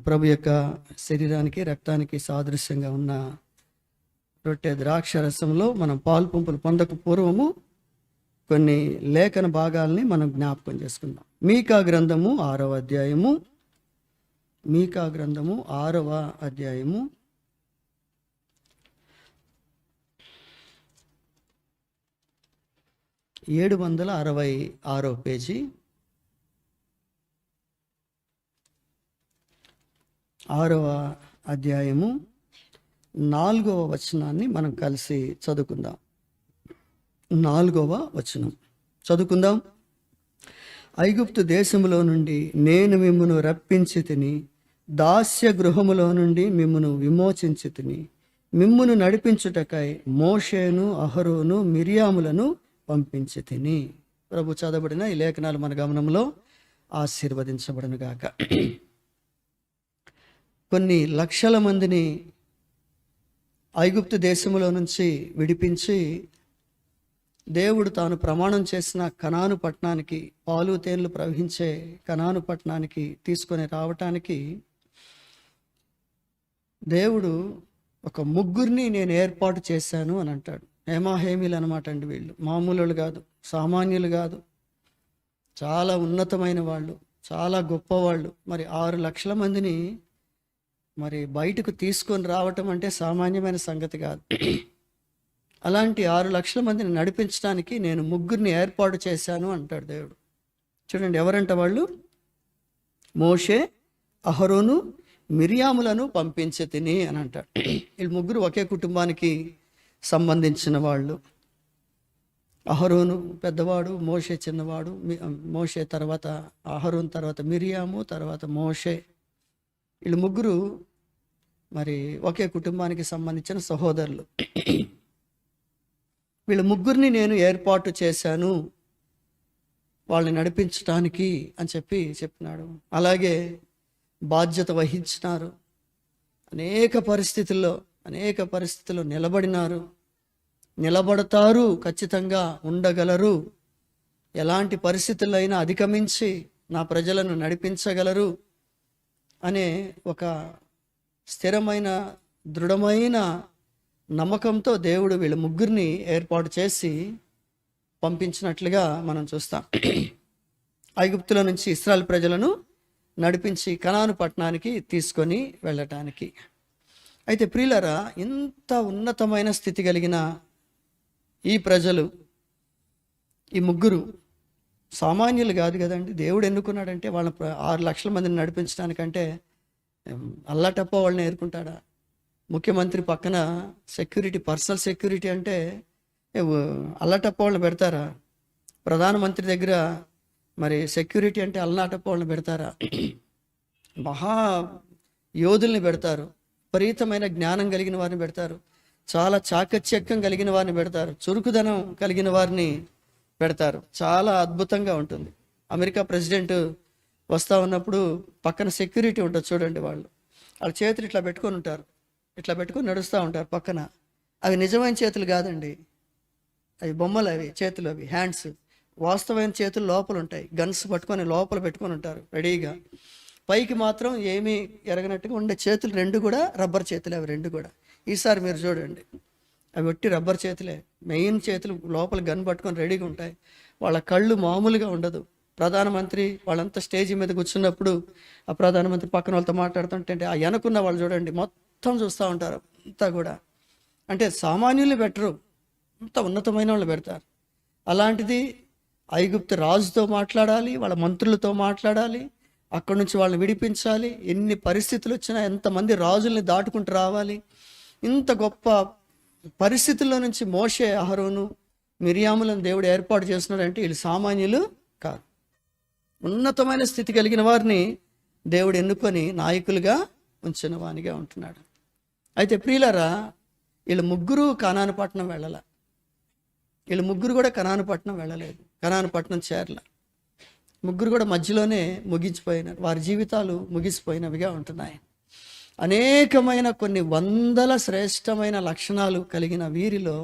ప్రభు యొక్క శరీరానికి రక్తానికి సాదృశ్యంగా ఉన్న రొట్టె ద్రాక్ష రసంలో మనం పాలు పంపులు పొందక పూర్వము కొన్ని లేఖన భాగాల్ని మనం జ్ఞాపకం చేసుకుందాం. మీకా గ్రంథము 6వ అధ్యాయము, మీకా గ్రంథము 6వ అధ్యాయము 766వ పేజీ, 6వ అధ్యాయము 4వ వచనాన్ని మనం కలిసి చదువుకుందాం. 4వ వచనం చదువుకుందాం. ఐగుప్తు దేశములో నుండి నేను మిమ్మును రప్పించి తిని, దాస్య గృహములో నుండి మిమ్మును విమోచించి తిని, మిమ్మును నడిపించుటకై మోషేను, అహరోను, మిరియాములను పంపించి తిని. ప్రభు చదవబడిన ఈ లేఖనాలు మన గమనంలో ఆశీర్వదించబడును గాక. కొన్ని లక్షల మందిని ఐగుప్తు దేశములో నుంచి విడిపించి దేవుడు తాను ప్రమాణం చేసిన కనాను పట్టణానికి, పాలు తేనెలు ప్రవహించే కనాను పట్టణానికి తీసుకొని రావటానికి దేవుడు ఒక ముగ్గురిని నేను ఏర్పాటు చేశాను అని అంటాడు. హేమాహేమీలు అనమాట అండి. వీళ్ళు మామూలు కాదు, సామాన్యులు కాదు, చాలా ఉన్నతమైన వాళ్ళు, చాలా గొప్పవాళ్ళు. మరి 6 లక్షల మందిని మరి బయటకు తీసుకొని రావటం అంటే సామాన్యమైన సంగతి కాదు. అలాంటి 6 లక్షల మందిని నడిపించడానికి నేను ముగ్గురిని ఏర్పాటు చేశాను అంటాడు దేవుడు. చూడండి, ఎవరంట వాళ్ళు? మోషే, అహరోను, మిరియాములను పంపించి తిని అని అంటాడు. వీళ్ళు ముగ్గురు ఒకే కుటుంబానికి సంబంధించిన వాళ్ళు. అహరోను పెద్దవాడు, మోషే చిన్నవాడు. మోషే తర్వాత అహరోను, తర్వాత మిరియాము, తర్వాత మోషే. వీళ్ళు ముగ్గురు మరి ఒకే కుటుంబానికి సంబంధించిన సహోదరులు. వీళ్ళ ముగ్గురిని నేను ఏర్పాటు చేశాను వాళ్ళని నడిపించడానికి అని చెప్పినాడు. అలాగే బాధ్యత వహించినారు. అనేక పరిస్థితుల్లో నిలబడినారు, నిలబడతారు, ఖచ్చితంగా ఉండగలరు. ఎలాంటి పరిస్థితులైనా అధిగమించి నా ప్రజలను నడిపించగలరు అనే ఒక స్థిరమైన, దృఢమైన నమ్మకంతో దేవుడు వీళ్ళ ముగ్గురిని ఏర్పాటు చేసి పంపించినట్లుగా మనం చూస్తాం. ఐగుప్తుల నుంచి ఇశ్రాయేలు ప్రజలను నడిపించి కనాను పట్టణానికి తీసుకొని వెళ్ళటానికి. అయితే ప్రియులారా, ఇంత ఉన్నతమైన స్థితి కలిగిన ఈ ప్రజలు, ఈ ముగ్గురు సామాన్యులు కాదు కదండి. దేవుడు ఎన్నుకున్నాడంటే వాళ్ళ 6 లక్షల మందిని నడిపించడానికంటే అల్లాటప్ప వాళ్ళని ఏర్కుంటాడా? ముఖ్యమంత్రి పక్కన సెక్యూరిటీ, పర్సనల్ సెక్యూరిటీ అంటే అల్లాటప్ప వాళ్ళని పెడతారా? ప్రధానమంత్రి దగ్గర మరి సెక్యూరిటీ అంటే అల్లాటప్ప వాళ్ళని పెడతారా? మహా యోధుల్ని పెడతారు, విపరీతమైన జ్ఞానం కలిగిన వారిని పెడతారు, చాలా చాకచక్యం కలిగిన వారిని పెడతారు, చురుకుదనం కలిగిన వారిని పెడతారు. చాలా అద్భుతంగా ఉంటుంది. అమెరికా ప్రెసిడెంట్ వస్తూ ఉన్నప్పుడు పక్కన సెక్యూరిటీ ఉంటుంది చూడండి. వాళ్ళ చేతులు ఇట్లా పెట్టుకొని ఉంటారు, ఇట్లా పెట్టుకొని నడుస్తూ ఉంటారు పక్కన. అవి నిజమైన చేతులు కాదండి, అవి బొమ్మలు, అవి చేతులు, అవి హ్యాండ్స్. వాస్తవమైన చేతులు లోపల ఉంటాయి, గన్స్ పట్టుకొని లోపల పెట్టుకొని ఉంటారు రెడీగా. పైకి మాత్రం ఏమీ ఎరగనట్టుగా ఉండే చేతులు 2 కూడా రబ్బర్ చేతులే. అవి 2 కూడా ఈసారి మీరు చూడండి, అవి ఒట్టి రబ్బర్ చేతులే. మెయిన్ చేతులు లోపల గన్ పట్టుకొని రెడీగా ఉంటాయి. వాళ్ళ కళ్ళు మామూలుగా ఉండదు. ప్రధానమంత్రి వాళ్ళంతా స్టేజీ మీద కూర్చున్నప్పుడు ఆ ప్రధానమంత్రి పక్కన వాళ్ళతో మాట్లాడుతుంటే ఆ వెనకున్న వాళ్ళు చూడండి మొత్తం చూస్తూ ఉంటారు అంతా కూడా. అంటే సామాన్యుల్ని పెట్టరు, అంత ఉన్నతమైన వాళ్ళు పెడతారు. అలాంటిది ఐగుప్తు రాజుతో మాట్లాడాలి, వాళ్ళ మంత్రులతో మాట్లాడాలి, అక్కడి నుంచి వాళ్ళని విడిపించాలి. ఎన్ని పరిస్థితులు వచ్చినా, ఎంతమంది రాజుల్ని దాటుకుంటూ రావాలి. ఇంత గొప్ప పరిస్థితుల్లో నుంచి మోషే, అహరోను, మిరియాములను దేవుడు ఏర్పాటు చేస్తున్నాడంటే వీళ్ళు సామాన్యులు కాదు. ఉన్నతమైన స్థితి కలిగిన వారిని దేవుడు ఎన్నుకొని నాయకులుగా ఉంచిన వానిగా ఉంటున్నాడు. అయితే ప్రియులారా, వీళ్ళు ముగ్గురు కనాను పట్టణం వెళ్ళాల. వీళ్ళు ముగ్గురు కూడా కనాను పట్టణం వెళ్ళలేదు, కనాను పట్టణం చేరల. ముగ్గురు కూడా మధ్యలోనే ముగించిపోయినారు. వారి జీవితాలు ముగిసిపోయినవిగా ఉంటున్నాయి. అనేకమైన కొన్ని వందల శ్రేష్టమైన లక్షణాలు కలిగిన వీరిలో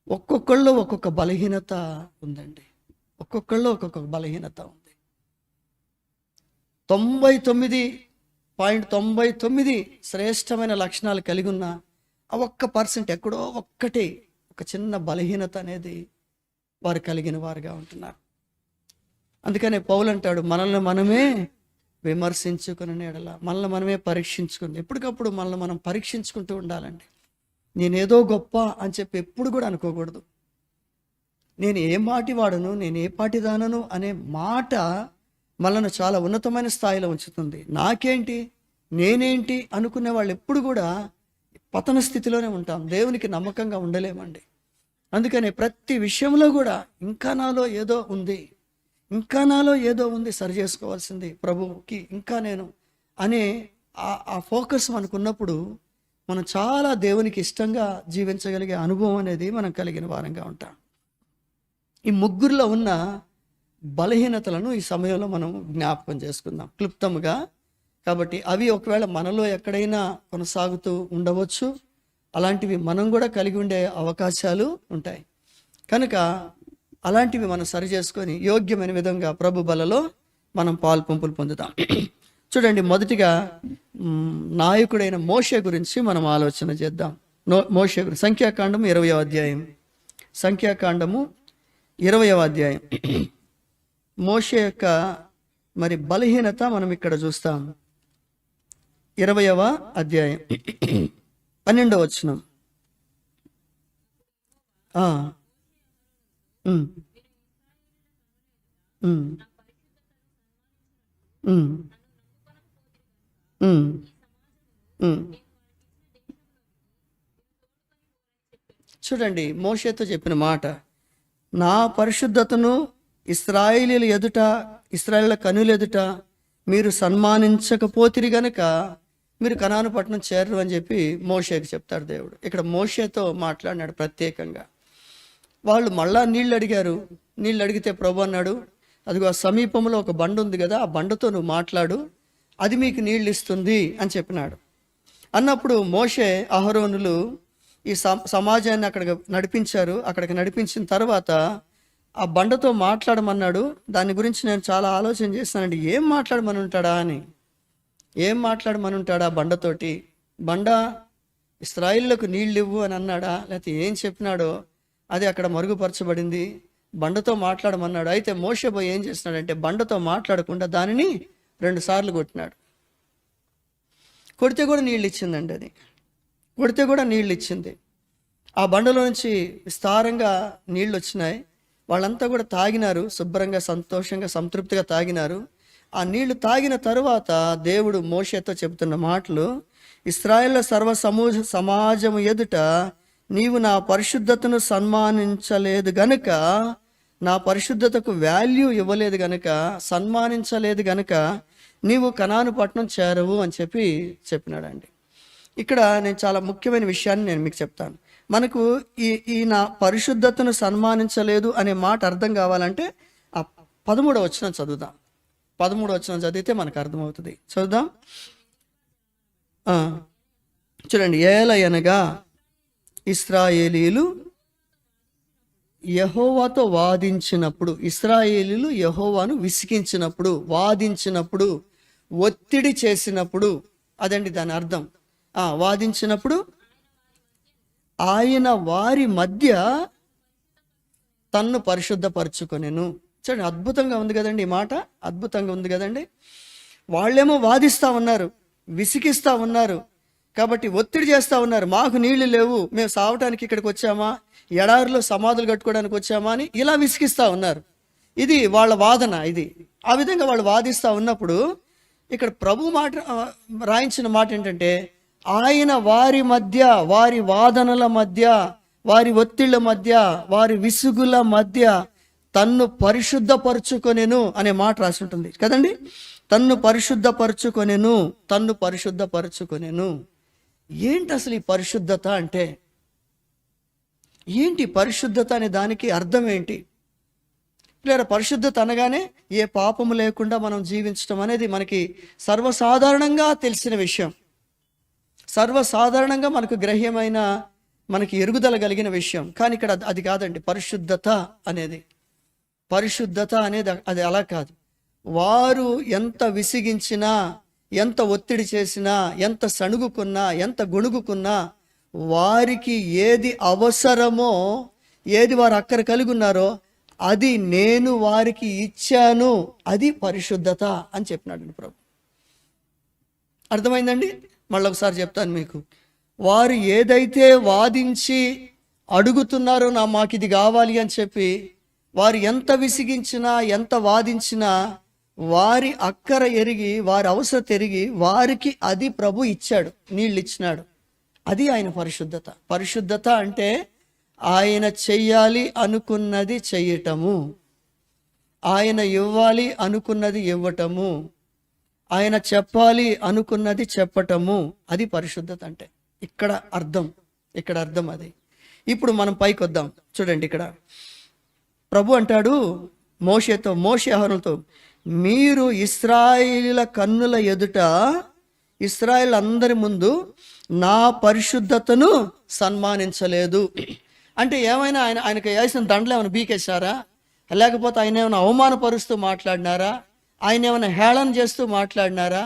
ఒక్కొక్కళ్ళు ఒక్కొక్క బలహీనత ఉందండి. ఒక్కొక్కళ్ళు ఒక్కొక్క బలహీనత ఉంది. 99 99 శ్రేష్టమైన లక్షణాలు కలిగి ఉన్న ఆ 1% ఎక్కడో ఒక్కటి ఒక చిన్న బలహీనత అనేది వారు కలిగిన వారుగా ఉంటున్నారు. అందుకనే పౌలు అంటాడు, మనల్ని మనమే విమర్శించుకుని ఎడల, మనల్ని మనమే పరీక్షించుకుని, ఎప్పటికప్పుడు మనల్ని మనం పరీక్షించుకుంటూ ఉండాలండి. నేనేదో గొప్ప అని చెప్పి ఎప్పుడు కూడా అనుకోకూడదు. నేను ఏ మాటి వాడను, నేను ఏ పాటిదానను అనే మాట మనల్ని చాలా ఉన్నతమైన స్థాయిలో ఉంచుతుంది. నాకేంటి, నేనేంటి అనుకునే వాళ్ళు ఎప్పుడు కూడా పతన స్థితిలోనే ఉంటాం. దేవునికి నమ్మకంగా ఉండలేమండి. అందుకని ప్రతి విషయంలో కూడా ఇంకా నాలో ఏదో ఉంది, ఇంకా నాలో ఏదో ఉంది, సరి చేసుకోవాల్సింది ప్రభువుకి ఇంకా నేను అనే ఆ ఫోకస్ మనకున్నప్పుడు మనం చాలా దేవునికి ఇష్టంగా జీవించగలిగే అనుభవం అనేది మనం కలిగిన వారంగా ఉంటాం. ఈ ముగ్గురులో ఉన్న బలహీనతలను ఈ సమయంలో మనం జ్ఞాపకం చేసుకుందాం క్లుప్తంగా. కాబట్టి అవి ఒకవేళ మనలో ఎక్కడైనా కొనసాగుతూ ఉండవచ్చు, అలాంటివి మనం కూడా కలిగి ఉండే అవకాశాలు ఉంటాయి. కనుక అలాంటివి మనం సరి చేసుకొని యోగ్యమైన విధంగా ప్రభు బలలో మనం పాల్పంపులు పొందుతాం. చూడండి, మొదటిగా నాయకుడైన మోషే గురించి మనం ఆలోచన చేద్దాం. మోషే గురించి సంఖ్యాకాండము 20వ అధ్యాయం. సంఖ్యాకాండము 20వ అధ్యాయం. మోషే యొక్క మరి బలహీనత మనం ఇక్కడ చూస్తాం. 20వ అధ్యాయం 12వ వచనం. చూడండి, మోషేతో చెప్పిన మాట, నా పరిశుద్ధతను ఇశ్రాయేలీయుల ఎదుట, ఇశ్రాయేళ్ల కనుల ఎదుట మీరు సన్మానించకపోతిరి గనక మీరు కనాను పట్టణం చేరరు అని చెప్పి మోషేకి చెప్తాడు దేవుడు. ఇక్కడ మోషేతో మాట్లాడినాడు ప్రత్యేకంగా. వాళ్ళు మళ్ళా నీళ్ళు అడిగారు. నీళ్ళు అడిగితే ప్రభు అన్నాడు, అదిగో ఆ సమీపంలో ఒక బండ ఉంది కదా, ఆ బండతో నువ్వు మాట్లాడు, అది మీకు నీళ్ళు ఇస్తుంది అని చెప్పినాడు. అన్నప్పుడు మోషే అహరోనులు ఈ సమాజాన్ని అక్కడికి నడిపించారు. అక్కడికి నడిపించిన తర్వాత ఆ బండతో మాట్లాడమన్నాడు. దాని గురించి నేను చాలా ఆలోచన చేస్తానండి. ఏం మాట్లాడమని ఉంటాడా అని, ఏం మాట్లాడమని ఉంటాడా బండతోటి? బండ ఇశ్రాయేలులకు నీళ్ళు ఇవ్వు అని అన్నాడా, లేకపోతే ఏం చెప్పినాడో అది అక్కడ మరుగుపరచబడింది. బండతో మాట్లాడమన్నాడు. అయితే మోషే పోయి ఏం చేస్తున్నాడంటే బండతో మాట్లాడకుండా దానిని 2 సార్లు కొట్టినాడు. కొడితే కూడా నీళ్ళు ఇచ్చిందండి. అది కొడితే కూడా నీళ్ళు ఇచ్చింది. ఆ బండలో నుంచి విస్తారంగా నీళ్ళు వచ్చినాయి. వాళ్ళంతా కూడా తాగినారు, శుభ్రంగా సంతోషంగా సంతృప్తిగా తాగినారు. ఆ నీళ్లు తాగిన తరువాత దేవుడు మోషేతో చెబుతున్న మాటలు, ఇశ్రాయేళ్ల సమాజము ఎదుట నీవు నా పరిశుద్ధతను సన్మానించలేదు గనుక, నా పరిశుద్ధతకు వాల్యూ ఇవ్వలేదు గనుక, సన్మానించలేదు గనుక నీవు కనాను పట్టణం చేరవు అని చెప్పినాడండి. ఇక్కడ నేను చాలా ముఖ్యమైన విషయాన్ని నేను మీకు చెప్తాను. మనకు ఈ నా పరిశుద్ధతను సన్మానించలేదు అనే మాట అర్థం కావాలంటే ఆ 13వ వచనం చదువుదాం. 13వ వచనం చదివితే మనకు అర్థమవుతుంది. చదువుదాం. చూడండి, ఏలయనగా ఇశ్రాయేలీలు యెహోవాతో వాదించినప్పుడు, ఇశ్రాయేలీలు యెహోవాను విసిగించినప్పుడు, వాదించినప్పుడు, ఒత్తిడి చేసినప్పుడు, అదండి దాని అర్థం. వాదించినప్పుడు ఆయన వారి మధ్య తన్ను పరిశుద్ధపరచుకొనెను. చూడండి, అద్భుతంగా ఉంది కదండి ఈ మాట, అద్భుతంగా ఉంది కదండి. వాళ్ళేమో వాదిస్తూ ఉన్నారు, విసిగిస్తూ ఉన్నారు, కాబట్టి ఒత్తిడి చేస్తూ ఉన్నారు. మాకు నీళ్లు లేవు, మేము సావటానికి ఇక్కడికి వచ్చామా, ఎడారిలో సమాధులు కట్టుకోవడానికి వచ్చామా అని ఇలా విసిగిస్తూ ఉన్నారు. ఇది వాళ్ళ వాదన. ఇది ఆ విధంగా వాళ్ళు వాదిస్తూ ఉన్నప్పుడు ఇక్కడ ప్రభు మాట రాయించిన మాట ఏంటంటే, ఆయన వారి మధ్య, వారి వాదనల మధ్య, వారి ఒత్తిళ్ల మధ్య, వారి విసుగుల మధ్య తన్ను పరిశుద్ధపరచుకొనెను అనే మాట రాసి ఉంటుంది కదండి. తన్ను పరిశుద్ధపరచుకొనెను, తన్ను పరిశుద్ధపరచుకొనెను. ఏంటి అసలు ఈ పరిశుద్ధత అంటే ఏంటి? పరిశుద్ధత అనే దానికి అర్థం ఏంటి? లేదా పరిశుద్ధత అనగానే ఏ పాపము లేకుండా మనం జీవించడం అనేది మనకి సర్వసాధారణంగా తెలిసిన విషయం, సర్వసాధారణంగా మనకు గ్రహ్యమైన, మనకి ఎరుగుదల కలిగిన విషయం. కానీ ఇక్కడ అది కాదండి. పరిశుద్ధత అనేది, పరిశుద్ధత అనేది అది అలా కాదు. వారు ఎంత విసిగించినా, ఎంత ఒత్తిడి చేసినా, ఎంత సణుగుకున్నా, ఎంత గొణుగుకున్నా, వారికి ఏది అవసరమో, ఏది వారు అక్కర కలిగి ఉన్నారో అది నేను వారికి ఇచ్చాను, అది పరిశుద్ధత అని చెప్పినాడు ప్రభు. అర్థమైందండి? మళ్ళీ ఒకసారి చెప్తాను మీకు. వారు ఏదైతే వాదించి అడుగుతున్నారో, మాకు ఇది కావాలి అని చెప్పి, వారు ఎంత విసిగించినా, ఎంత వాదించినా, వారి అక్కర ఎరిగి, వారి అవసరం ఎరిగి వారికి అది ప్రభు ఇచ్చాడు, నీళ్ళు ఇచ్చినాడు. అది ఆయన పరిశుద్ధత. పరిశుద్ధత అంటే ఆయన చెయ్యాలి అనుకున్నది చెయ్యటము, ఆయన ఇవ్వాలి అనుకున్నది ఇవ్వటము, ఆయన చెప్పాలి అనుకున్నది చెప్పటము. అది పరిశుద్ధత అంటే. ఇక్కడ అర్థం అది. ఇప్పుడు మనం పైకి వద్దాం. చూడండి, ఇక్కడ ప్రభు అంటాడు మోషే అహరోనుతో, మీరు ఇశ్రాయేలీయుల కన్నుల ఎదుట, ఇశ్రాయేల్ అందరి ముందు నా పరిశుద్ధతను సన్మానించలేదు. అంటే ఏమైనా ఆయనకు వేసిన దండలు ఏమైనా బీకేశారా? లేకపోతే ఆయన ఏమైనా అవమానపరుస్తూ మాట్లాడినారా? ఆయన ఏమైనా హేళన చేస్తూ మాట్లాడినారా?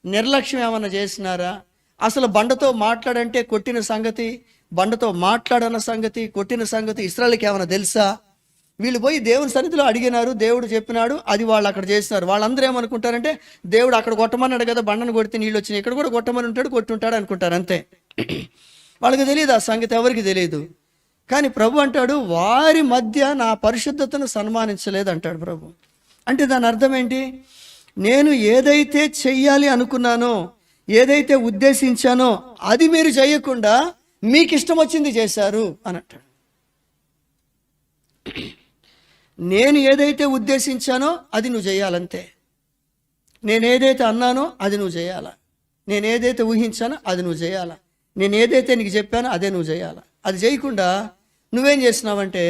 నిర్లక్ష్యం ఏమైనా చేసినారా? అసలు బండతో మాట్లాడంటే కొట్టిన సంగతి, బండతో మాట్లాడన్న సంగతి, కొట్టిన సంగతి ఇశ్రాయేలుకి ఏమైనా తెలుసా? వీళ్ళు పోయి దేవుని సన్నిధిలో అడిగినారు, దేవుడు చెప్పినాడు, అది వాళ్ళు అక్కడ చేసినారు. వాళ్ళందరూ ఏమనుకుంటారంటే, దేవుడు అక్కడ కొట్టమన్నాడు కదా, బండను కొడితే నీళ్ళు వచ్చినాయి, ఇక్కడ కూడా కొట్టమని ఉంటాడు, కొట్టుంటాడు అనుకుంటారు, అంతే. వాళ్ళకి తెలియదు, ఆ సంగతి ఎవరికి తెలియదు. కానీ ప్రభు అంటాడు, వారి మధ్య నా పరిశుద్ధతను సన్మానించలేదు అంటాడు ప్రభు. అంటే దాని అర్థం ఏంటి? నేను ఏదైతే చెయ్యాలి అనుకున్నానో, ఏదైతే ఉద్దేశించానో అది మీరు చేయకుండా మీకు ఇష్టం వచ్చింది చేశారు అని అంటాడు. నేను ఏదైతే ఉద్దేశించానో అది నువ్వు చేయాలంతే. నేను ఏదైతే అన్నానో అది నువ్వు చేయాలా. నేను ఏదైతే ఊహించానో అది నువ్వు చేయాలా. నేను ఏదైతే నీకు చెప్పానో అదే నువ్వు చేయాలా. అది చేయకుండా నువ్వేం చేసినావంటే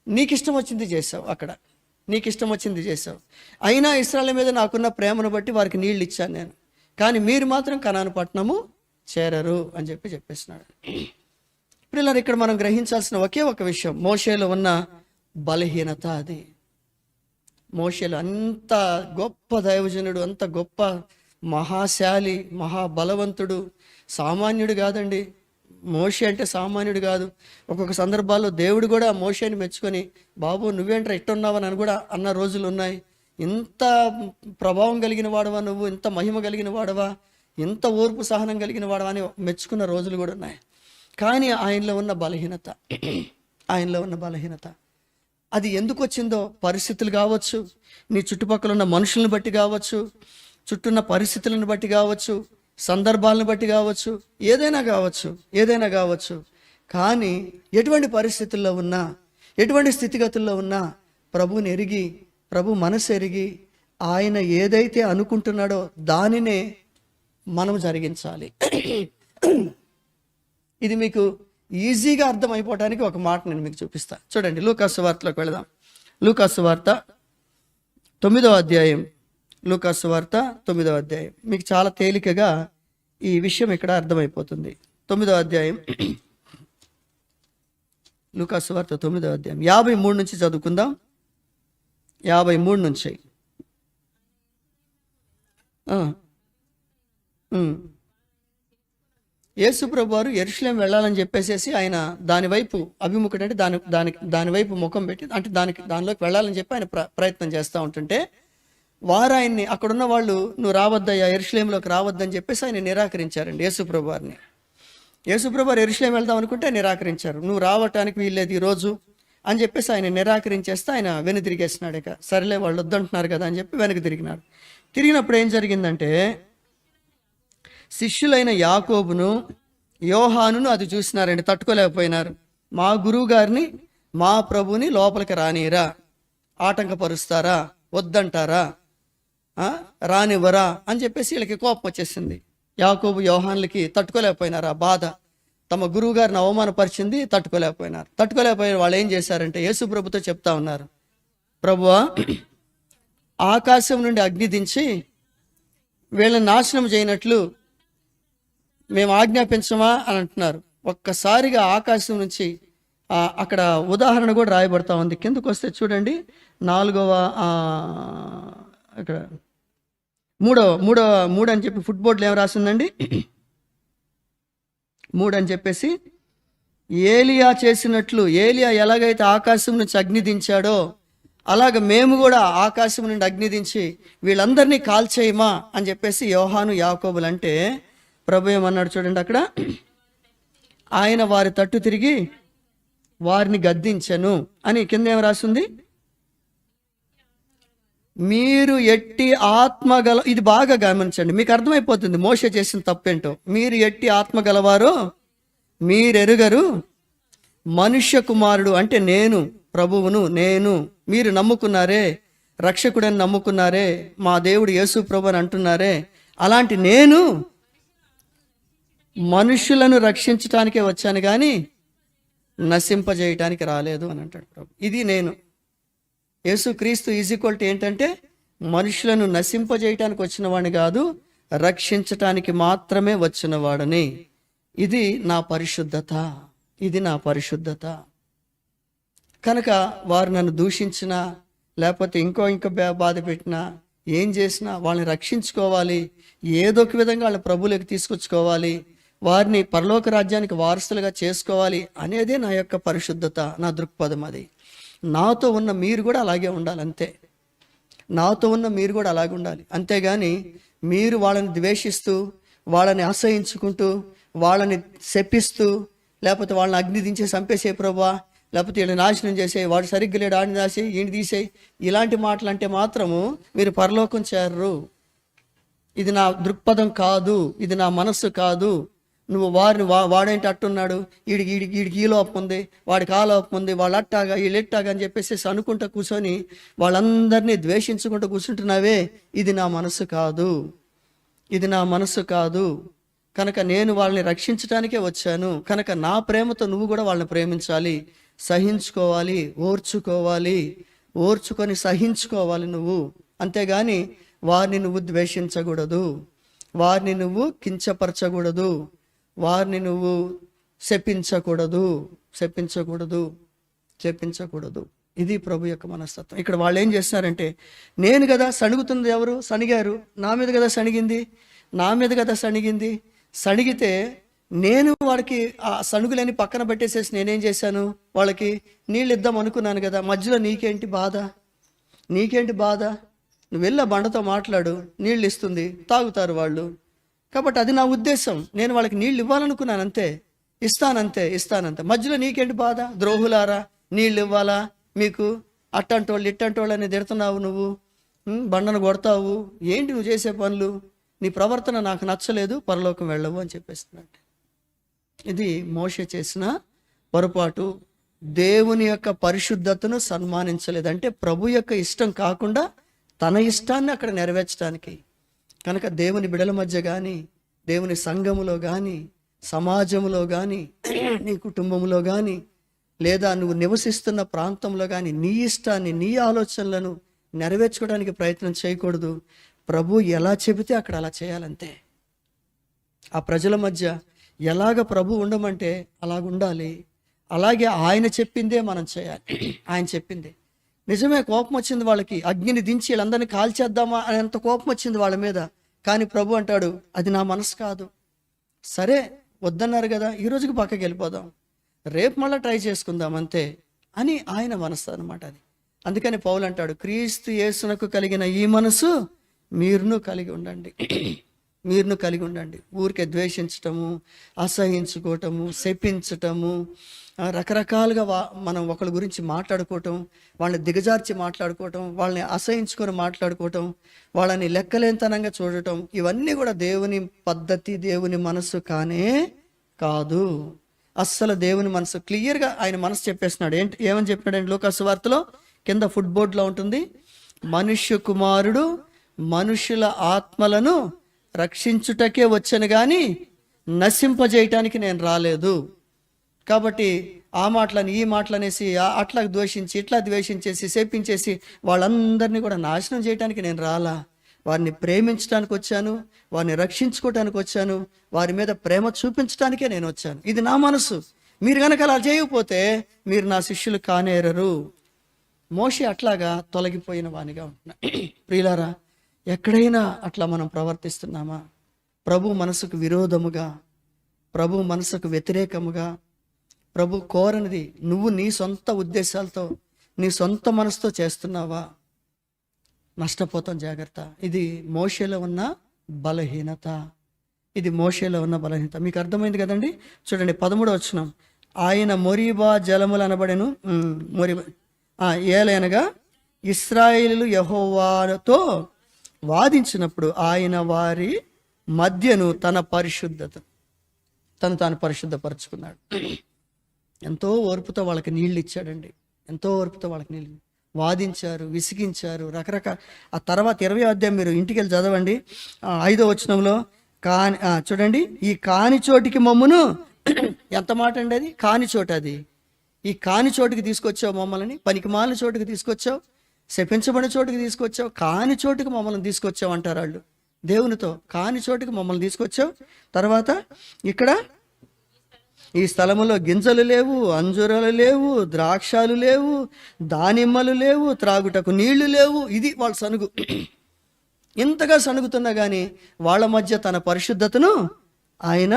నీకు ఇష్టం వచ్చింది చేసావు. అక్కడ నీకు ఇష్టం వచ్చింది చేసావు. అయినా ఇశ్రాయేలు మీద నాకున్న ప్రేమను బట్టి వారికి నీళ్ళు ఇచ్చాను నేను, కానీ మీరు మాత్రం కనాను పట్టణము చేరరు అని చెప్పేసినాడు. పిల్లలు, ఇక్కడ మనం గ్రహించాల్సిన ఒకే ఒక విషయం, మోషేలో ఉన్న బలహీనత అది. మోషేలు అంత గొప్ప దైవజనుడు, అంత గొప్ప మహాశాలి, మహాబలవంతుడు, సామాన్యుడు కాదండి. మోషే అంటే సామాన్యుడు కాదు. ఒక్కొక్క సందర్భాల్లో దేవుడు కూడా మోషేని మెచ్చుకొని, బాబు నువ్వేంట్రా ఇట్టున్నావని అని కూడా అన్న రోజులు ఉన్నాయి. ఇంత ప్రభావం కలిగిన వాడవా నువ్వు, ఇంత మహిమ కలిగిన వాడవా, ఇంత ఓర్పు సహనం కలిగిన వాడవా అని మెచ్చుకున్న రోజులు కూడా ఉన్నాయి. కానీ ఆయనలో ఉన్న బలహీనత అది ఎందుకు వచ్చిందో, పరిస్థితులు కావచ్చు, నీ చుట్టుపక్కల ఉన్న మనుషులను బట్టి కావచ్చు, చుట్టూన్న పరిస్థితులను బట్టి కావచ్చు, సందర్భాలను బట్టి కావచ్చు, ఏదైనా కావచ్చు. కానీ ఎటువంటి పరిస్థితుల్లో ఉన్నా, ఎటువంటి స్థితిగతుల్లో ఉన్నా ప్రభువుని ఎరిగి, ప్రభు మనసు ఎరిగి, ఆయన ఏదైతే అనుకుంటున్నాడో దానినే మనం జరిగించాలి. ఇది మీకు ఈజీగా అర్థమైపోవడానికి ఒక మాట నేను మీకు చూపిస్తాను. చూడండి, లూకా సువార్తలోకి వెళదాం. లూకా సువార్త 9వ అధ్యాయం. లూకా సువార్త 9వ అధ్యాయం. మీకు చాలా తేలికగా ఈ విషయం ఇక్కడ అర్థమైపోతుంది. 9వ అధ్యాయం, లూకా సువార్త 9వ అధ్యాయం 53 నుంచి చదువుకుందాం. 53 నుంచి. యేసు ప్రభు వారు యెరూషలేం వెళ్ళాలని చెప్పేసి ఆయన దానివైపు అభిముఖుడు, అంటే దానివైపు ముఖం పెట్టి, అంటే దానిలోకి వెళ్ళాలని చెప్పి ఆయన ప్రయత్నం చేస్తూ ఉంటుంటే, వారు ఆయన్ని, అక్కడున్న వాళ్ళు, నువ్వు రావద్దయ్యా, యెరూషలేంలోకి రావద్దని చెప్పేసి ఆయన నిరాకరించారండి యేసుప్రభు వారిని. యేసుప్రభు వారు యెరూషలేం వెళ్దాం అనుకుంటే నిరాకరించారు. నువ్వు రావటానికి వీల్లేదు ఈరోజు అని చెప్పేసి ఆయన నిరాకరించేస్తే ఆయన వెను తిరిగేసినాడు. ఇక సరేలే వాళ్ళు వద్దంటున్నారు కదా అని చెప్పి వెనక్కి తిరిగినాడు. తిరిగినప్పుడు ఏం జరిగిందంటే, శిష్యులైన యాకోబును యోహానును అది చూసినారండి, తట్టుకోలేకపోయినారు. మా గురువు గారిని, మా ప్రభుని లోపలికి రానిరా, ఆటంకపరుస్తారా, వద్దంటారా, రానివ్వరా అని చెప్పేసి వీళ్ళకి కోపం వచ్చేసింది. యాకోబు యోహాన్లకి తట్టుకోలేకపోయినారు. ఆ బాధ, తమ గురువు గారిని అవమానపరిచింది, తట్టుకోలేకపోయిన వాళ్ళు ఏం చేశారంటే యేసు ప్రభుతో చెప్తా ఉన్నారు, ప్రభువా, ఆకాశం నుండి అగ్ని దించి వీళ్ళని నాశనం చేయనట్లు మేము ఆజ్ఞాపించమా అని అంటున్నారు. ఒక్కసారిగా ఆకాశం నుంచి అక్కడ ఉదాహరణ కూడా రాయబడతా ఉంది. కిందకు వస్తే చూడండి, 4వ ఇక్కడ మూడు అని చెప్పి ఫుట్బోర్డ్లో ఏం రాసిందండి? 3 అని చెప్పేసి, ఏలియా చేసినట్లు, ఏలియా ఎలాగైతే ఆకాశం నుంచి అగ్ని దించాడో అలాగ మేము కూడా ఆకాశం నుండి అగ్ని దించి వీళ్ళందరినీ కాల్చేయమా అని చెప్పేసి యోహాను యాకోబులు అంటే, ప్రభు ఏమన్నాడు చూడండి అక్కడ, ఆయన వారి తట్టు తిరిగి వారిని గద్దించెను అని కింద ఏం రాసింది? మీరు ఎట్టి ఆత్మగల, ఇది బాగా గమనించండి, మీకు అర్థమైపోతుంది మోషే చేసిన తప్పేంటో. మీరు ఎట్టి ఆత్మగలవారో మీరెరుగరు, మనుష్య కుమారుడు అంటే నేను ప్రభువును, నేను మీరు నమ్ముకున్నారే, రక్షకుడని నమ్ముకున్నారే, మా దేవుడు యేసు ప్రభు అని అంటున్నారే, అలాంటి నేను మనుషులను రక్షించటానికే వచ్చాను కానీ నశింపజేయటానికి రాలేదు అని అంటాడు ప్రభు. ఇది నేను. యేసు క్రీస్తు ఈక్వల్ టు ఏంటంటే మనుషులను నశింపజేయటానికి వచ్చిన వాడిని కాదు, రక్షించటానికి మాత్రమే వచ్చిన వాడని. ఇది నా పరిశుద్ధత, ఇది నా పరిశుద్ధత. కనుక వారు నన్ను దూషించినా లేకపోతే ఇంకో బాధ పెట్టినా ఏం చేసినా వాళ్ళని రక్షించుకోవాలి, ఏదో ఒక విధంగా వాళ్ళ ప్రభువులకు తీసుకొచ్చుకోవాలి, వారిని పరలోక రాజ్యానికి వారసులుగా చేసుకోవాలి అనేదే నా యొక్క పరిశుద్ధత, నా దృక్పథం. అది నాతో ఉన్న మీరు కూడా అలాగే ఉండాలి, అంతే. నాతో ఉన్న మీరు కూడా అలాగే ఉండాలి, అంతేగాని మీరు వాళ్ళని ద్వేషిస్తూ, వాళ్ళని అసహించుకుంటూ, వాళ్ళని శపిస్తూ, లేకపోతే వాళ్ళని అగ్ని దించేసి చంపేసే ప్రభువా, లేకపోతే వీళ్ళని నాశనం చేసే, వాడు సరిగ్గా లేడు ఆడిని దాసేయి, ఈయన తీసేయి, ఇలాంటి మాటలు అంటే మాత్రము మీరు పరలోకం చేరరు. ఇది నా దృక్పథం కాదు, ఇది నా మనస్సు కాదు. నువ్వు వారిని వాడేంటి అట్టున్నాడు, వీడికి ఈ లోపం ఉంది, వాడికి ఆ లోపం ఉంది, వాళ్ళు అట్టాగా వీళ్ళు ఎట్టాగా అని చెప్పేసి అనుకుంటూ కూర్చొని వాళ్ళందరినీ ద్వేషించుకుంటూ కూర్చుంటున్నావే, ఇది నా మనస్సు కాదు, ఇది నా మనస్సు కాదు. కనుక నేను వాళ్ళని రక్షించడానికే వచ్చాను. కనుక నా ప్రేమతో నువ్వు కూడా వాళ్ళని ప్రేమించాలి, సహించుకోవాలి, ఓర్చుకొని సహించుకోవాలి నువ్వు. అంతేగాని వారిని నువ్వు ద్వేషించకూడదు, వారిని నువ్వు కించపరచకూడదు, వారిని నువ్వు శపించకూడదు. ఇది ప్రభు యొక్క మనస్తత్వం. ఇక్కడ వాళ్ళు ఏం చేస్తున్నారంటే, నేను కదా సణుగుతుంది, ఎవరు సణిగారు? నా మీద కదా సణిగింది. సణిగితే నేను వాడికి ఆ సణుగులని పక్కన పెట్టేసేసి నేనేం చేశాను, వాళ్ళకి నీళ్ళు ఇద్దాం అనుకున్నాను కదా. మధ్యలో నీకేంటి బాధ? నువ్వు వెళ్ళా బండతో మాట్లాడు, నీళ్ళు ఇస్తుంది, తాగుతారు వాళ్ళు. కాబట్టి అది నా ఉద్దేశం. నేను వాళ్ళకి నీళ్ళు ఇవ్వాలనుకున్నాను, అంతే. ఇస్తానంతే. మధ్యలో నీకేంటి బాధ? ద్రోహులారా, నీళ్ళు ఇవ్వాలా మీకు? అట్టంటోళ్ళు ఇట్టంటోళ్ళు అని తిడుతున్నావు నువ్వు, బండను కొడతావు, ఏంటి నువ్వు చేసే పనులు? నీ ప్రవర్తన నాకు నచ్చలేదు, పరలోకం వెళ్ళవు అని చెప్పేస్తున్నాడు. ఇది మోషే చేసిన పొరపాటు. దేవుని యొక్క పరిశుద్ధతను సన్మానించలేదు, అంటే ప్రభు యొక్క ఇష్టం కాకుండా తన ఇష్టాన్ని అక్కడ నెరవేర్చడానికి. కనుక దేవుని బిడల మధ్య కానీ, దేవుని సంఘములో కానీ, సమాజంలో కానీ, నీ కుటుంబంలో కానీ, లేదా నువ్వు నివసిస్తున్న ప్రాంతంలో కానీ నీ ఇష్టాన్ని, నీ ఆలోచనలను నెరవేర్చుకోవడానికి ప్రయత్నం చేయకూడదు. ప్రభు ఎలా చెబితే అక్కడ అలా చేయాలంతే. ఆ ప్రజల మధ్య ఎలాగ ప్రభు ఉండమంటే అలాగ ఉండాలి. అలాగే ఆయన చెప్పిందే మనం చేయాలి. ఆయన చెప్పిందే. నిజమే, కోపం వచ్చింది వాళ్ళకి, అగ్నిని దించి వీళ్ళందరినీ కాల్చేద్దామా అని ఎంత కోపం వచ్చింది వాళ్ళ మీద. కానీ ప్రభు అంటాడు, అది నా మనసు కాదు. సరే వద్దన్నారు కదా, ఈ రోజుకి పక్కకి వెళ్ళిపోదాం, రేపు మళ్ళీ ట్రై చేసుకుందాం అంతే అని ఆయన మనసు అన్నమాట అది. అందుకని పౌలు అంటాడు, క్రీస్తు యేసునకు కలిగిన ఈ మనసు మీరును కలిగి ఉండండి. ఊరికే ద్వేషించటము, అసహించుకోవటము, శపించటము, రకరకాలుగా మనం ఒకరి గురించి మాట్లాడుకోవటం, వాళ్ళని దిగజార్చి మాట్లాడుకోవటం, వాళ్ళని అసహించుకొని మాట్లాడుకోవటం, వాళ్ళని లెక్కలేనితనంగా చూడటం, ఇవన్నీ కూడా దేవుని పద్ధతి, దేవుని మనసు కానే కాదు. అస్సలు దేవుని మనసు క్లియర్గా ఆయన మనసు చెప్పేస్తున్నాడు. ఏమని చెప్పినాడండి లూకాసు వార్తలో? కింద ఫుట్బోర్డ్లో ఉంటుంది, మనుష్య కుమారుడు మనుషుల ఆత్మలను రక్షించుటకే వచ్చాను కానీ నశింపజేయటానికి నేను రాలేదు. కాబట్టి ఆ మాటలని ఈ మాటలనేసి అట్లా ద్వేషించి ఇట్లా ద్వేషించేసి శపించేసి వాళ్ళందరినీ కూడా నాశనం చేయడానికి నేను రాలా. వారిని ప్రేమించడానికి వచ్చాను, వారిని రక్షించుకోవటానికి వచ్చాను, వారి మీద ప్రేమ చూపించడానికే నేను వచ్చాను. ఇది నా మనసు. మీరు కనుక అలా చేయకపోతే మీరు నా శిష్యులు కానేరరు. మోషే అట్లాగా తొలగిపోయిన వానిగా ఉంటున్నా. ప్రియులారా, ఎక్కడైనా అట్లా మనం ప్రవర్తిస్తున్నామా? ప్రభు మనసుకు విరోధముగా, ప్రభు మనసుకు వ్యతిరేకముగా, ప్రభు కోరనిది నువ్వు నీ సొంత ఉద్దేశాలతో, నీ సొంత మనసుతో చేస్తున్నావా? నష్టపోతాం, జాగ్రత్త. ఇది మోషేలో ఉన్న బలహీనత. ఇది మోషేలో ఉన్న బలహీనత. మీకు అర్థమైంది కదండి? చూడండి 13వ వచనం. ఆయన మొరీబా జలములు అనబడెను. ఏలైనగా ఇశ్రాయేలు యెహోవాతో వాదించినప్పుడు ఆయన వారి మధ్యను తను తాను పరిశుద్ధపరుచుకున్నాడు. ఎంతో ఓర్పుతో వాళ్ళకి నీళ్ళు ఇచ్చాడండి. ఎంతో ఓర్పుతో వాళ్ళకి నీళ్ళు వాదించారు, విసిగించారు, రకరకాల. ఆ తర్వాత 20వ అధ్యాయం మీరు ఇంటికి వెళ్ళి చదవండి. 5వ వచనంలో చూడండి, ఈ కాని చోటికి మమ్మును ఎంత మాట అండి అది, కాని చోటు. అది ఈ కాని చోటుకి తీసుకొచ్చావు మమ్మల్ని, పనికిమాలిన చోటుకి తీసుకొచ్చావు, శపించబడిన చోటుకి తీసుకొచ్చావు, కాని చోటుకి మమ్మల్ని తీసుకొచ్చావు అంటారు వాళ్ళు దేవునితో. కాని చోటుకి మమ్మల్ని తీసుకొచ్చావు. తర్వాత ఇక్కడ ఈ స్థలములో గింజలు లేవు, అంజూరాలు లేవు, ద్రాక్షాలు లేవు, దానిమ్మలు లేవు, త్రాగుటకు నీళ్లు లేవు. ఇది వాళ్ళ సనుగు. ఇంతగా సనుగుతున్నా కానీ వాళ్ళ మధ్య తన పరిశుద్ధతను ఆయన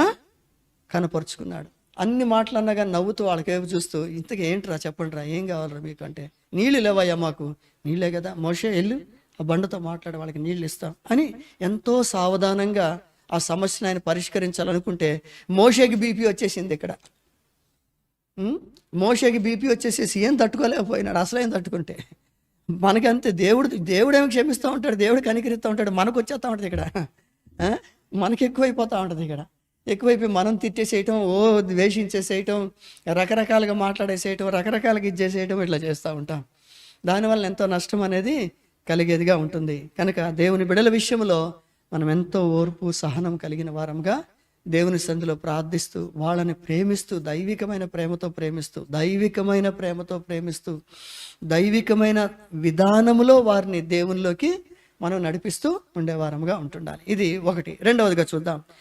కనపరుచుకున్నాడు. అన్ని మాటలన్నా కానీ నవ్వుతూ వాళ్ళకేపు చూస్తూ, ఇంతకు ఏంట్రా చెప్పండి రా, ఏం కావాలరా మీకు అంటే, నీళ్ళు లేవయ్యా మాకు. నీళ్ళే కదా మోషే, వెళ్ళు ఆ బండతో మాట్లాడి వాళ్ళకి నీళ్ళు ఇస్తాం అని ఎంతో సావధానంగా ఆ సమస్యను ఆయన పరిష్కరించాలనుకుంటే మోషేకి బీపీ వచ్చేసింది. ఇక్కడ మోషేకి బీపీ వచ్చేసేసి ఏం తట్టుకోలేకపోయినాడు. అసలు ఏం తట్టుకుంటే మనకంతే. దేవుడేమి క్షమిస్తూ ఉంటాడు, దేవుడు కనికరిస్తూ ఉంటాడు, మనకు వచ్చేస్తూ ఉంటుంది ఇక్కడ. మనకి ఎక్కువైపోతూ ఉంటుంది ఇక్కడ. ఎక్కువైపోయి మనం తిట్టేసేయటం, ద్వేషించేసేయటం, రకరకాలుగా మాట్లాడేసేయటం, రకరకాలుగా ఇచ్చేసేయటం, ఇట్లా చేస్తూ ఉంటాం. దానివల్ల ఎంతో నష్టం అనేది కలిగేదిగా ఉంటుంది. కనుక దేవుని బిడ్డల విషయంలో మనం ఎంతో ఓర్పు సహనం కలిగిన వారంగా దేవుని సన్నిధిలో ప్రార్థిస్తూ, వాళ్ళని ప్రేమిస్తూ, దైవికమైన ప్రేమతో దైవికమైన విధానములో వారిని దేవునిలోకి మనం నడిపిస్తూ ఉండేవారంగా ఉంటుండాలి. ఇది ఒకటి. రెండవదిగా చూద్దాం,